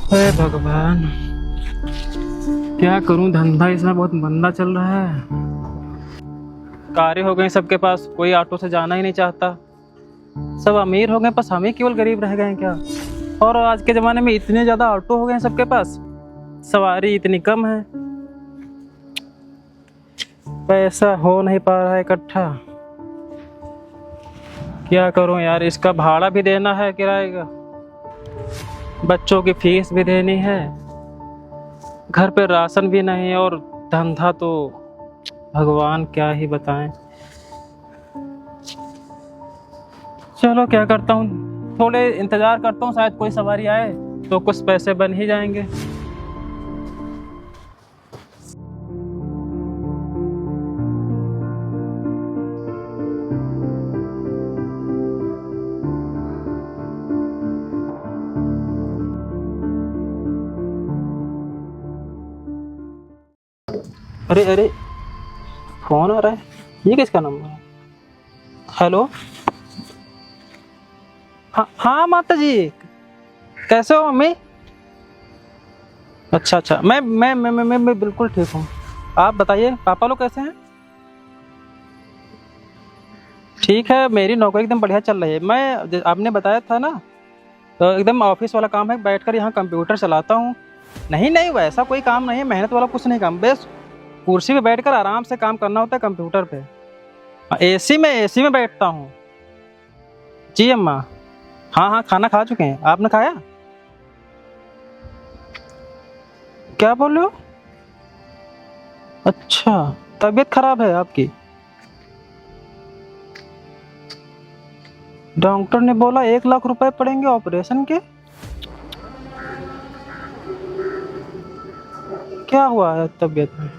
हे भगवान, क्या करूं, धंधा इसमें बहुत मंदा चल रहा है। कारें हो गई सबके पास, कोई ऑटो से जाना ही नहीं चाहता। सब अमीर हो गए, बस हम ही केवल गरीब रह गए हैं क्या। और आज के ज़माने में इतने ज़्यादा ऑटो हो गए हैं सबके पास, सवारी इतनी कम है, पैसा हो नहीं पा रहा है इकट्ठा। क्या करूं यार, इसका भाड़ा भी देना है किराए का, बच्चों की फीस भी देनी है, घर पे राशन भी नहीं, और धंधा तो भगवान क्या ही बताएं। चलो क्या करता हूँ, थोड़े इंतजार करता हूँ, शायद कोई सवारी आए तो कुछ पैसे बन ही जाएंगे। अरे अरे, फोन आ रहा है, ये किसका नंबर है? हेलो, हाँ हाँ माता जी, कैसे हो मम्मी? अच्छा अच्छा, मैं बिल्कुल ठीक हूँ। आप बताइए, पापा लोग कैसे हैं? ठीक है, मेरी नौकरी एकदम बढ़िया चल रही है। आपने बताया था ना, तो एकदम ऑफिस वाला काम है, बैठकर यहाँ कंप्यूटर चलाता हूँ। नहीं नहीं, वैसा कोई काम नहीं है, मेहनत वाला कुछ नहीं काम, बस कुर्सी पे बैठकर आराम से काम करना होता है कंप्यूटर पे। एसी में बैठता हूँ। जी अम्मा। हाँ हाँ, खाना खा चुके हैं, आपने खाया? क्या बोल रहे हो? अच्छा, तबीयत खराब है आपकी? डॉक्टर ने बोला 1 लाख रुपए पड़ेंगे ऑपरेशन के। क्या हुआ है तबीयत में?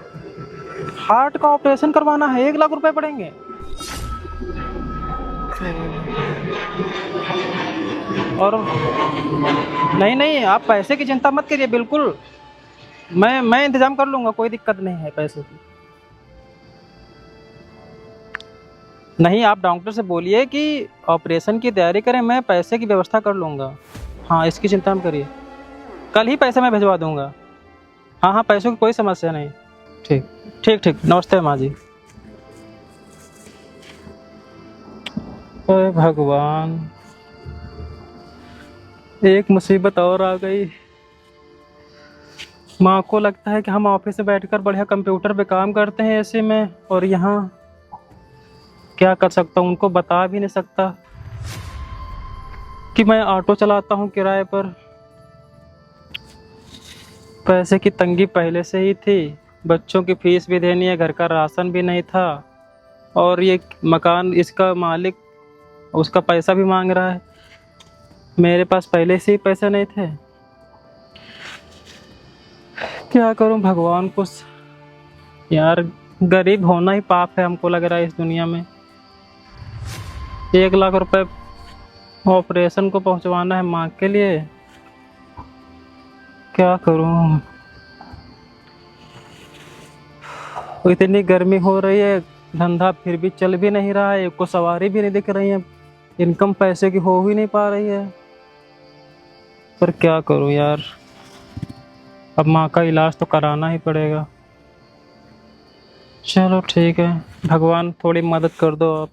हार्ट का ऑपरेशन करवाना है, 1 लाख रुपए पड़ेंगे? और नहीं नहीं, आप पैसे की चिंता मत करिए, बिल्कुल मैं इंतजाम कर लूंगा, कोई दिक्कत नहीं है पैसे की। नहीं, आप डॉक्टर से बोलिए कि ऑपरेशन की तैयारी करें, मैं पैसे की व्यवस्था कर लूंगा। हाँ, इसकी चिंता मत करिए, कल ही पैसे मैं भिजवा दूंगा। हाँ हाँ, पैसों की कोई समस्या नहीं। ठीक ठीक ठीक, नमस्ते माँ जी। ओए भगवान, एक मुसीबत और आ गई। माँ को लगता है कि हम ऑफिस में बैठकर बढ़िया कंप्यूटर पे काम करते हैं ऐसे में, और यहाँ क्या कर सकता हूँ, उनको बता भी नहीं सकता कि मैं ऑटो चलाता हूँ किराए पर। पैसे की तंगी पहले से ही थी, बच्चों की फीस भी देनी है, घर का राशन भी नहीं था, और ये मकान, इसका मालिक उसका पैसा भी मांग रहा है। मेरे पास पहले से ही पैसे नहीं थे। क्या करूं भगवान, कुछ यार, गरीब होना ही पाप है हमको लग रहा है इस दुनिया में। 1 लाख रुपए ऑपरेशन को पहुंचवाना है माँ के लिए, क्या करूं। इतनी गर्मी हो रही है, धंधा फिर भी चल भी नहीं रहा है, को सवारी भी नहीं दिख रही है, इनकम पैसे की हो ही नहीं पा रही है। पर क्या करूं यार, अब माँ का इलाज तो कराना ही पड़ेगा। चलो ठीक है, भगवान थोड़ी मदद कर दो आप।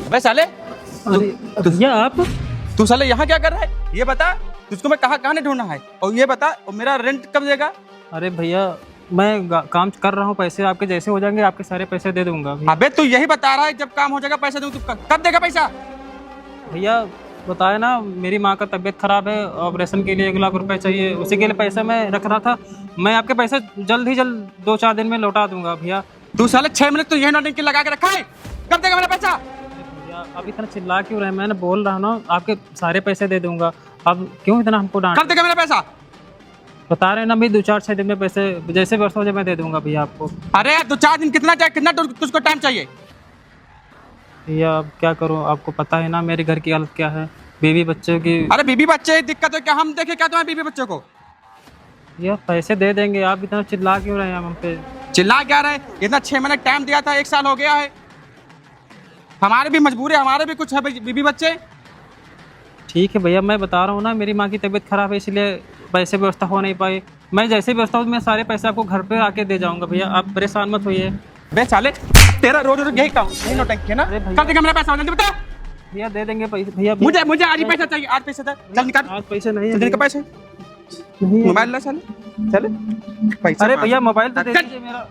अबे साले, अरे भैया आप, तू साले यहाँ क्या कर रहा है? ये बता, तुझको मैं कहाँ नहीं ढूंढना है, और ये बता, और मेरा रेंट कब देगा? अरे भैया मैं काम कर रहा हूँ, पैसे आपके जैसे हो जाएंगे आपके सारे पैसे दे दूंगा भैया। अबे तू यही बता रहा है जब काम हो जाएगा पैसा दूँ, तू कब देगा पैसा? भैया बताया ना, मेरी माँ का तबीयत खराब है, ऑपरेशन के लिए 1 लाख रुपए चाहिए, उसी के लिए पैसा मैं रख रहा था। मैं आपके पैसे जल्द 2-4 दिन में लौटा दूंगा भैया। तू साले 6 मिनट तो यही नौटंकी लगा के रखा है, कब देगा मेरा पैसा? भैया अब इतना चिल्ला क्यों रहे, मैंने बोल रहा हूँ ना, आपके सारे पैसे दे दूंगा, अब क्यों इतना हमको डांट? कब देगा मेरा पैसा? बता रहे हैं ना, मैं 2-4-6 दिन में पैसे जैसे वर्ष हो जाए मैं दे दूंगा भैया आपको। अरे 2-4 दिन कितना चाहिए, कितना तुझको टाइम चाहिए? भैया अब क्या करूँ, आपको पता है ना मेरे घर की हालत क्या है, बीवी बच्चों की। अरे बीबी बच्चे की दिक्कत है क्या, हम देखे क्या तुम्हारे बीबी बच्चों को? भैया पैसे दे देंगे, आप इतना चिल्ला क्यों रहे हैं हम पे? चिल्ला क्या रहे? इतना 6 महीने टाइम दिया था, 1 साल हो गया है। हमारे भी मजबूरी है, हमारे भी कुछ है बीबी बच्चे। ठीक है भैया, मैं बता रहा हूँ ना, मेरी माँ की तबीयत खराब है इसलिए पैसे व्यवस्था हो नहीं पाई। मैं जैसे व्यवस्था हो मैं सारे पैसे आपको घर पे आके दे जाऊंगा भैया, आप परेशान मत होइए। बे साले, तेरा रोज रोज यही काम, यही नौटंकी है ना? अरे भैया। कब देगा मेरा पैसा? जल्दी बता। भैया दे देंगे पैसे भैया। मुझे आज ही पैसा चाहिए, आज पैसा था। चल निकाल, आज पैसे नहीं चल है निकाल पैसे। नहीं है। मोबाइल ला साले, चल पैसा। अरे भैया मोबाइल तो दे चल। दीजिए मेरा।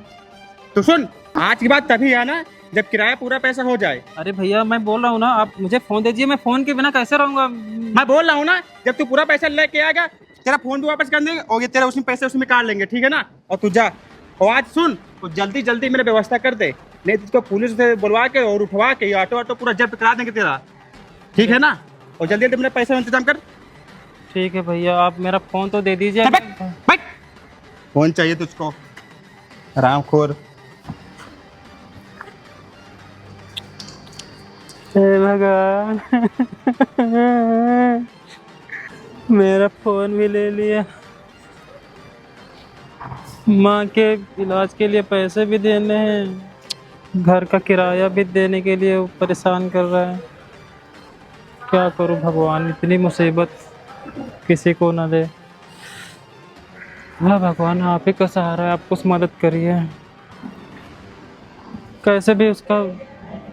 तो सुन, आज की बात तभी है ना जब किराया पूरा पैसा हो जाए। अरे भैया मैं बोल रहा हूँ ना, आप मुझे फोन दे दीजिए, मैं फोन के बिना कैसे रहूंगा। मैं बोल रहा हूँ ना, जब तू पूरा पैसा लेके आएगा तेरा फोन भी वापस कर देंगे और ये तेरा उसमें पैसे उसमें काट लेंगे, ठीक है ना? और तू जा, और आज सुन, तो जल्दी जल्दी मेरे व्यवस्था कर दे, नहीं तो इसको पुलिस से बुलवा के और उठवा के ऑटो ऑटो पूरा जब्त करा देंगे तेरा, ठीक है ना? और जल्दी जल्दी मेरे पैसे का इंतजाम कर। ठीक है भैया, आप मेरा फोन तो दे दीजिए। चल बैठ, बैठ। फोन चाहिए तुझको, हरामखोर। हे भगवान मेरा फोन भी ले लिया, माँ के इलाज के लिए पैसे भी देने हैं, घर का किराया भी देने के लिए वो परेशान कर रहा है। क्या करूं भगवान, इतनी मुसीबत किसी को ना दे। हाँ भगवान, आप ही का सहारा है, आप कुछ मदद करिए। कैसे भी उसका,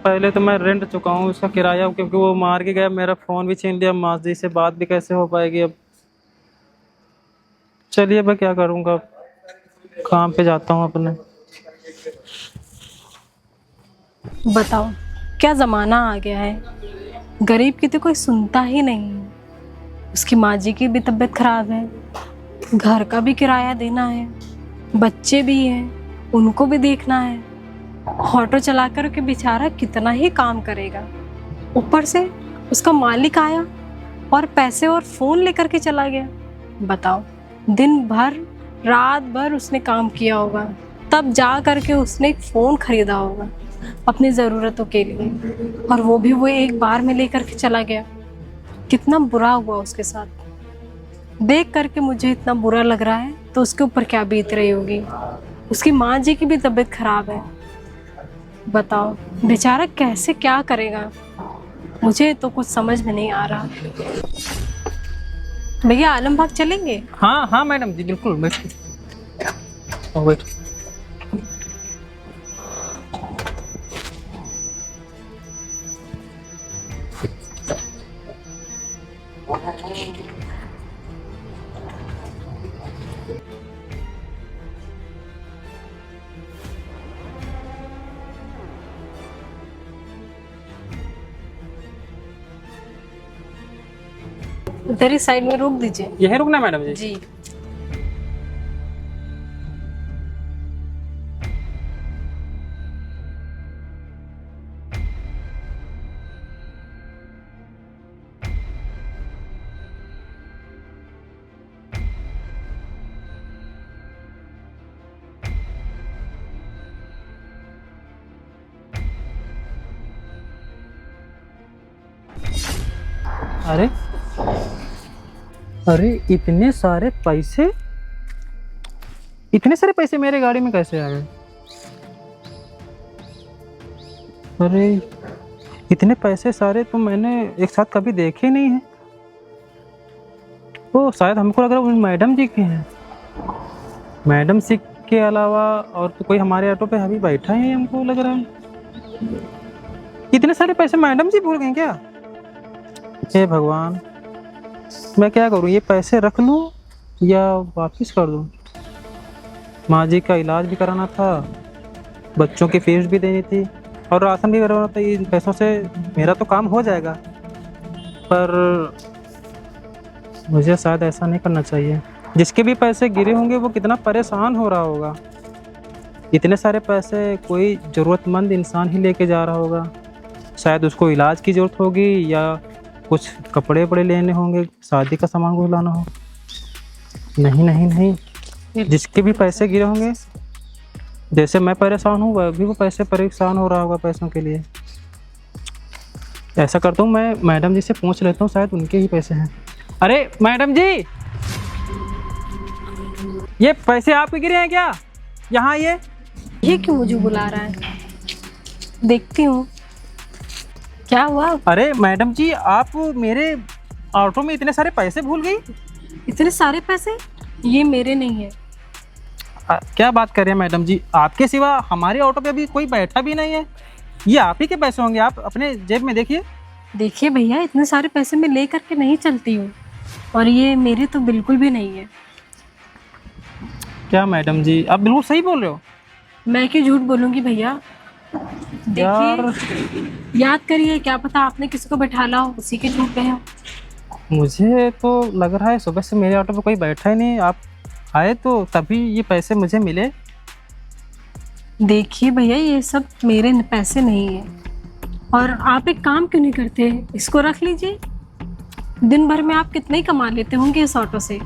पहले तो मैं रेंट चुका हूँ उसका किराया, क्योंकि वो मार के गया, मेरा फ़ोन भी छीन लिया, माँ जी से बात भी कैसे हो पाएगी अब। चलिए मैं क्या करूँगा, काम पे जाता हूँ अपने। बताओ क्या ज़माना आ गया है, गरीब की तो कोई सुनता ही नहीं है। उसकी माँ जी की भी तबीयत खराब है, घर का भी किराया देना है, बच्चे भी हैं उनको भी देखना है, ऑटो चला कर के बेचारा कितना ही काम करेगा। ऊपर से उसका मालिक आया और पैसे और फ़ोन लेकर के चला गया। बताओ, दिन भर रात भर उसने काम किया होगा, तब जा कर के उसने एक फ़ोन खरीदा होगा अपनी ज़रूरतों के लिए, और वो भी वो एक बार में लेकर के चला गया। कितना बुरा हुआ उसके साथ। देख करके मुझे इतना बुरा लग रहा है, तो उसके ऊपर क्या बीत रही होगी। उसकी माँ जी की भी तबीयत खराब है। बताओ बेचारा कैसे क्या करेगा, मुझे तो कुछ समझ में नहीं आ रहा। भैया आलमबाग चलेंगे? हाँ हाँ मैडम जी, बिल्कुल बैठ। वेट। इधर ही साइड में रोक दीजिए। यहीं रुकना मैडम जी? जी। अरे अरे, इतने सारे पैसे, इतने सारे पैसे मेरे गाड़ी में कैसे आ गए? अरे इतने पैसे सारे तो मैंने एक साथ कभी देखे नहीं हैं। ओ शायद हमको लग रहा है उन मैडम जी के हैं। मैडम जी के अलावा और तो कोई हमारे ऑटो पे अभी बैठा है, हमको लग रहा है। इतने सारे पैसे मैडम जी भूल गए क्या? हे भगवान, मैं क्या करूं, ये पैसे रख लूं या वापस कर दूं? माँ जी का इलाज भी कराना था, बच्चों की फीस भी देनी थी और राशन भी करवाना था। इन पैसों से मेरा तो काम हो जाएगा, पर मुझे शायद ऐसा नहीं करना चाहिए। जिसके भी पैसे गिरे होंगे वो कितना परेशान हो रहा होगा। इतने सारे पैसे कोई ज़रूरतमंद इंसान ही लेके जा रहा होगा, शायद उसको इलाज की ज़रूरत होगी या कुछ कपड़े वपड़े लेने होंगे, शादी का सामान को लाना हो। नहीं नहीं नहीं, जिसके भी पैसे गिरे होंगे, जैसे मैं परेशान हूँ वह भी वो पैसे परेशान हो रहा होगा पैसों के लिए। ऐसा करता हूँ, मैं मैडम जी से पूछ लेता हूँ, शायद उनके ही पैसे हैं। अरे मैडम जी, ये पैसे आपके गिरे हैं क्या? यहाँ ये क्यों मुझे बुला रहा है? देखती हूँ। क्या हुआ? अरे मैडम जी, आप मेरे ऑटो में इतने सारे पैसे भूल गई। इतने सारे पैसे? ये मेरे नहीं है। क्या बात कर रहे हैं मैडम जी, आपके सिवा हमारे ऑटो पे अभी कोई बैठा भी नहीं है। ये आप ही के पैसे होंगे, आप अपने जेब में देखिए। देखिए भैया, इतने सारे पैसे मैं ले करके नहीं चलती हूँ, और ये मेरे तो बिल्कुल भी नहीं है। क्या मैडम जी, आप बिल्कुल सही बोल रहे हो। मैं क्यों झूठ बोलूंगी भैया? यार देखिए, याद करिए, क्या पता आपने किसी को बैठा ला हो, उसी के झूठ पे हो। मुझे तो लग रहा है सुबह से मेरे ऑटो पे कोई बैठा ही नहीं। आप आए तो तभी ये पैसे मुझे मिले। देखिए भैया, ये सब मेरे पैसे नहीं है। और आप एक काम क्यों नहीं करते, इसको रख लीजिए। दिन भर में आप कितने ही कमा लेते होंगे इस ऑटो से।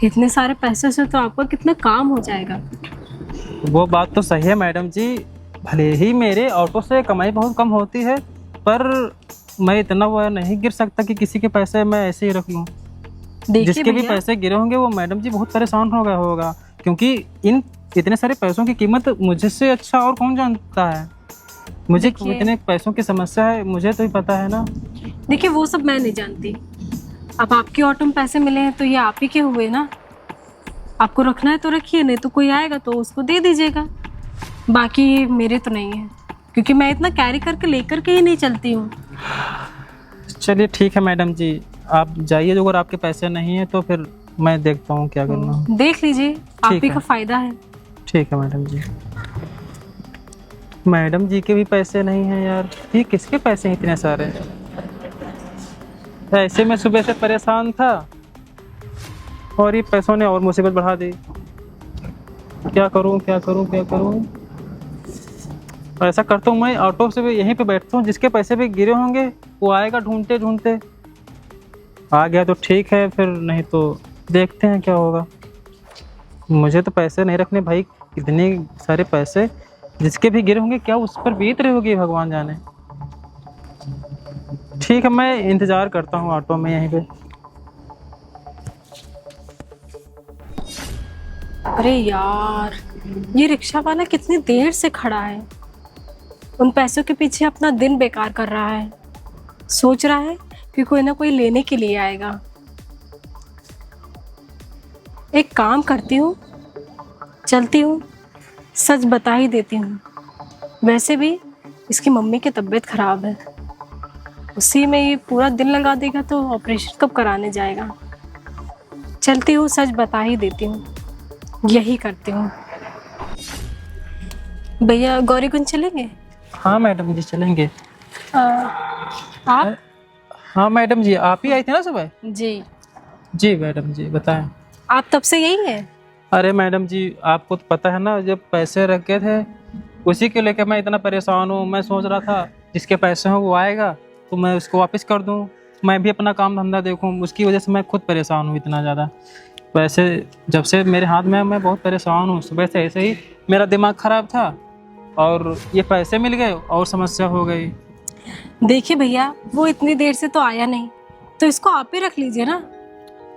इतने सारे पैसे से तो आपका कितना काम हो जाएगा। वो बात तो सही है मैडम जी, भले ही मेरे ऑटो से कमाई बहुत कम होती है, पर मैं इतना वो नहीं गिर सकता कि किसी के पैसे मैं ऐसे ही रख लूँ। देखिए जिसके भी भैया, पैसे गिरे होंगे वो मैडम जी बहुत परेशान हो गया होगा, क्योंकि इन इतने सारे पैसों की कीमत मुझसे अच्छा और कौन जानता है। मुझे देखिए- इतने पैसों की समस्या है, मुझे तो ही पता है ना। देखिए वो सब मैं नहीं जानती। अब आपके ऑटो में पैसे मिले हैं तो ये आप ही के हुए ना। आपको रखना है तो रखिए, नहीं तो कोई आएगा तो उसको दे दीजिएगा। बाकी ये मेरे तो नहीं है, क्योंकि मैं इतना कैरी करके लेकर के ही नहीं चलती हूँ। चलिए ठीक है मैडम जी, आप जाइए। जो अगर आपके पैसे नहीं है तो फिर मैं देखता हूँ क्या करना है। देख लीजिए, आप ही है। का फायदा है। ठीक है मैडम जी। मैडम जी के भी पैसे नहीं हैं यार, ये किसके पैसे हैं इतने सारे। ऐसे मैं सुबह से परेशान था और ये पैसों ने और मुसीबत बढ़ा दी। क्या करूं क्या करूं क्या करूं। ऐसा करता हूँ, मैं ऑटो से भी यहीं पे बैठता हूँ, जिसके पैसे भी गिरे होंगे वो आएगा ढूंढते ढूंढते। आ गया तो ठीक है, फिर नहीं तो देखते हैं क्या होगा। मुझे तो पैसे नहीं रखने भाई, इतने सारे पैसे जिसके भी गिरे होंगे क्या उस पर बीत रही होगी भगवान जाने। ठीक है, मैं इंतज़ार करता हूँ ऑटो में यहीं पे। अरे यार, ये रिक्शा वाला कितनी देर से खड़ा है। उन पैसों के पीछे अपना दिन बेकार कर रहा है। सोच रहा है कि कोई ना कोई लेने के लिए आएगा। एक काम करती हूँ, चलती हूँ, सच बता ही देती हूँ। वैसे भी इसकी मम्मी की तबीयत खराब है, उसी में ये पूरा दिन लगा देगा तो ऑपरेशन कब कराने जाएगा। चलती हूँ, सच बता ही देती हूँ, यही करती हूँ। भैया गौरीकुंज चलेंगे? हाँ मैडम जी चलेंगे। आप? हाँ मैडम जी, आप ही आई थी ना सुबह। जी। जी मैडम जी बताएं। आप तब से यही हैं? अरे मैडम जी, आपको तो पता है ना, जब पैसे रखे थे उसी के लेकर मैं इतना परेशान हूँ। मैं सोच रहा था जिसके पैसे हों वो आएगा तो मैं उसको वापस कर दूँ, मैं भी अपना काम धंधा देखूँ। उसकी वजह से मैं खुद परेशान हूँ इतना ज़्यादा। पैसे जब से मेरे हाथ में है मैं बहुत परेशान हूँ। सुबह से ऐसे ही मेरा दिमाग ख़राब था और ये पैसे मिल गए और समस्या हो गई। देखिए भैया, वो इतनी देर से तो आया नहीं, तो इसको आप ही रख लीजिए ना।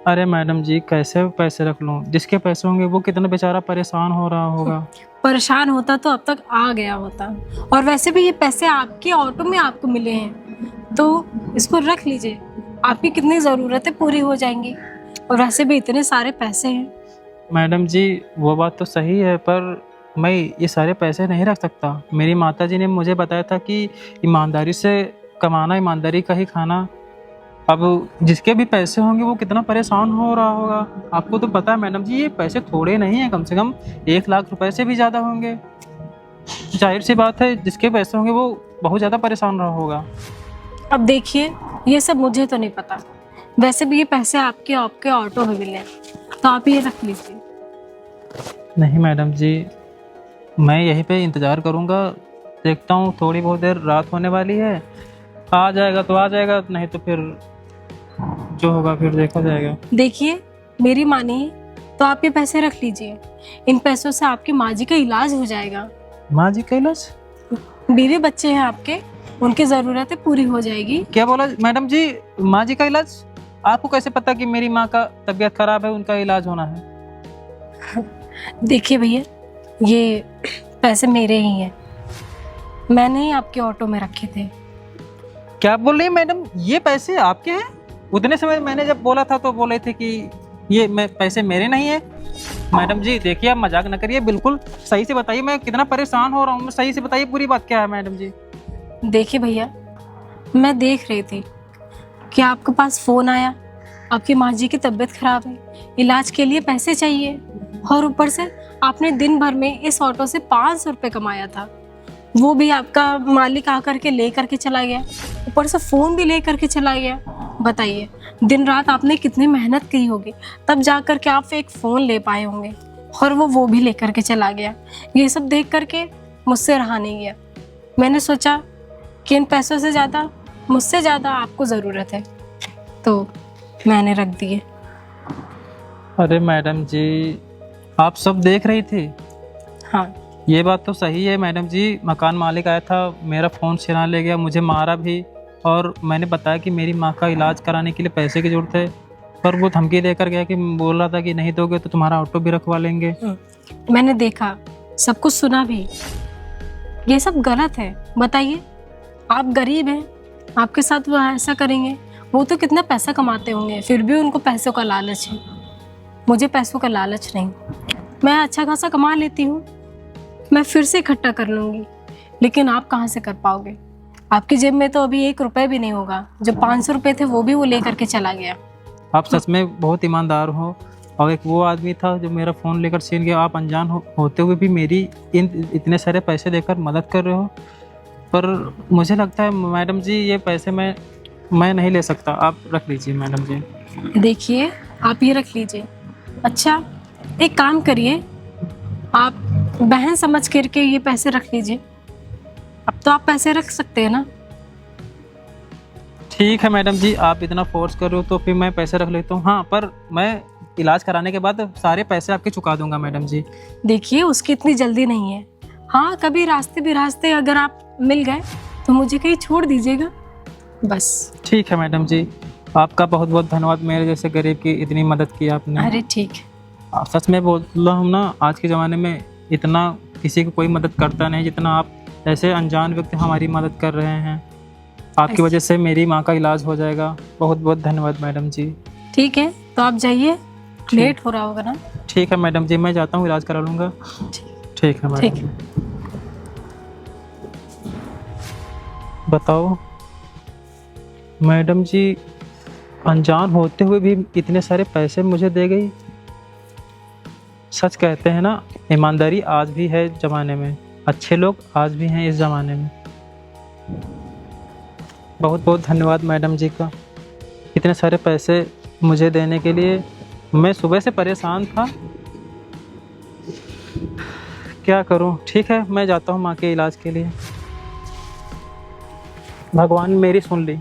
अरे मैडम जी, कैसे पैसे रख लूँ? जिसके पैसे होंगे वो कितना बेचारा परेशान हो रहा होगा। परेशान होता तो अब तक आ गया होता। और वैसे भी ये पैसे आपके ऑटो में आपको मिले हैं, तो इसको रख लीजिए। आपकी कितनी ज़रूरतें पूरी हो जाएंगी, और वैसे भी इतने सारे पैसे हैं। मैडम जी वो बात तो सही है, पर मैं ये सारे पैसे नहीं रख सकता। मेरी माताजी ने मुझे बताया था कि ईमानदारी से कमाना, ईमानदारी का ही खाना। अब जिसके भी पैसे होंगे वो कितना परेशान हो रहा होगा। आपको तो पता है मैडम जी, ये पैसे थोड़े नहीं हैं, कम से कम 1 लाख रुपए से भी ज़्यादा होंगे। जाहिर सी बात है, जिसके पैसे होंगे वो बहुत ज़्यादा परेशान रहा होगा। अब देखिए, ये सब मुझे तो नहीं पता। वैसे भी ये पैसे आपके आपके ऑटो में मिले, तो आप ये रख लीजिए। नहीं मैडम जी, मैं यहीं पे इंतज़ार करूँगा। देखता हूँ, थोड़ी बहुत देर रात होने वाली है, आ जाएगा तो आ जाएगा, नहीं तो फिर जो होगा फिर देखा जाएगा। देखिए, मेरी मानिए तो आप ये पैसे रख लीजिए। इन पैसों से आपकी माँ जी का इलाज हो जाएगा। माँ जी का इलाज? बीवी बच्चे हैं आपके, उनकी ज़रूरतें पूरी हो जाएगी। क्या बोला मैडम जी? माँ जी का इलाज? आपको कैसे पता कि मेरी माँ का तबीयत खराब है, उनका इलाज होना है? देखिए भैया, ये पैसे मेरे ही हैं, मैंने ही आपके ऑटो में रखे थे। क्या बोल रही है मैडम, ये पैसे आपके हैं? उतने समय मैंने जब बोला था तो बोले थे कि ये पैसे मेरे नहीं है। मैडम जी देखिए, आप मजाक न करिए, बिल्कुल सही से बताइए, मैं कितना परेशान हो रहा हूँ, सही से बताइए पूरी बात क्या है मैडम जी। देखिए भैया, मैं देख रही थी कि आपके पास फ़ोन आया, आपकी माँ जी की तबीयत खराब है, इलाज के लिए पैसे चाहिए, और ऊपर से आपने दिन भर में इस ऑटो से 500 रुपये कमाया था, वो भी आपका मालिक आकर के ले करके चला गया, ऊपर से फ़ोन भी ले करके चला गया। बताइए, दिन रात आपने कितनी मेहनत की होगी, तब जा कर के आप एक फ़ोन ले पाए होंगे, और वो भी ले करके चला गया। ये सब देख करके मुझसे रहा नहीं गया। मैंने सोचा कि इन पैसों से ज़्यादा, मुझसे ज़्यादा आपको ज़रूरत है, तो मैंने रख दिए। अरे मैडम जी, आप सब देख रही थी? हाँ, ये बात तो सही है मैडम जी, मकान मालिक आया था, मेरा फ़ोन छिना ले गया, मुझे मारा भी, और मैंने बताया कि मेरी माँ का इलाज कराने के लिए पैसे की ज़रूरत है, पर वो धमकी देकर गया कि बोल रहा था कि नहीं दोगे तो तुम्हारा ऑटो भी रखवा लेंगे। मैंने देखा, सब कुछ सुना भी। ये सब गलत है। बताइए, आप गरीब हैं, आपके साथ वो ऐसा करेंगे? वो तो कितना पैसा कमाते होंगे, फिर भी उनको पैसों का लालच है। मुझे पैसों का लालच नहीं, मैं अच्छा खासा कमा लेती हूँ, मैं फिर से इकट्ठा कर लूँगी, लेकिन आप कहाँ से कर पाओगे? आपकी जेब में तो अभी 1 रुपये भी नहीं होगा। जो 500 रुपये थे वो भी वो ले करके चला गया। आप सच में बहुत ईमानदार हो। और एक वो आदमी था जो मेरा फ़ोन लेकर छीन गया, आप अनजान होते हुए भी मेरी इतने सारे पैसे देकर मदद कर रहे हो। पर मुझे लगता है मैडम जी, ये पैसे मैं नहीं ले सकता, आप रख लीजिए मैडम जी। देखिए, आप ये रख लीजिए। अच्छा, एक काम करिए, आप बहन समझ करके ये पैसे रख लीजिए। अब तो आप पैसे रख सकते हैं ना? ठीक है मैडम जी, आप इतना फोर्स कर रहे हो तो फिर मैं पैसे रख लेता हूँ। हाँ, पर मैं इलाज कराने के बाद सारे पैसे आपके चुका दूंगा मैडम जी। देखिए, उसकी इतनी जल्दी नहीं है। हाँ, कभी रास्ते बिरास्ते अगर आप मिल गए तो मुझे कहीं छोड़ दीजिएगा, बस। ठीक है मैडम जी, आपका बहुत बहुत धन्यवाद, मेरे जैसे गरीब की इतनी मदद की आपने। अरे ठीक है। सच में बोल रहा हूँ ना, आज के ज़माने में इतना किसी को कोई मदद करता नहीं जितना आप ऐसे अनजान व्यक्ति हमारी मदद कर रहे हैं। आपकी वजह से मेरी माँ का इलाज हो जाएगा। बहुत बहुत धन्यवाद मैडम जी। ठीक है, तो आप जाइए, लेट हो रहा होगा ना। ठीक है मैडम जी, मैं जाता हूँ, इलाज करा लूँगा। ठीक है मैडम। ठीक है। बताओ मैडम जी, अनजान होते हुए भी इतने सारे पैसे मुझे दे गई। सच कहते हैं ना, ईमानदारी आज भी है ज़माने में, अच्छे लोग आज भी हैं इस ज़माने में। बहुत बहुत धन्यवाद मैडम जी का, इतने सारे पैसे मुझे देने के लिए। मैं सुबह से परेशान था, क्या करूं। ठीक है, मैं जाता हूं माँ के इलाज के लिए। भगवान मेरी सुन ली।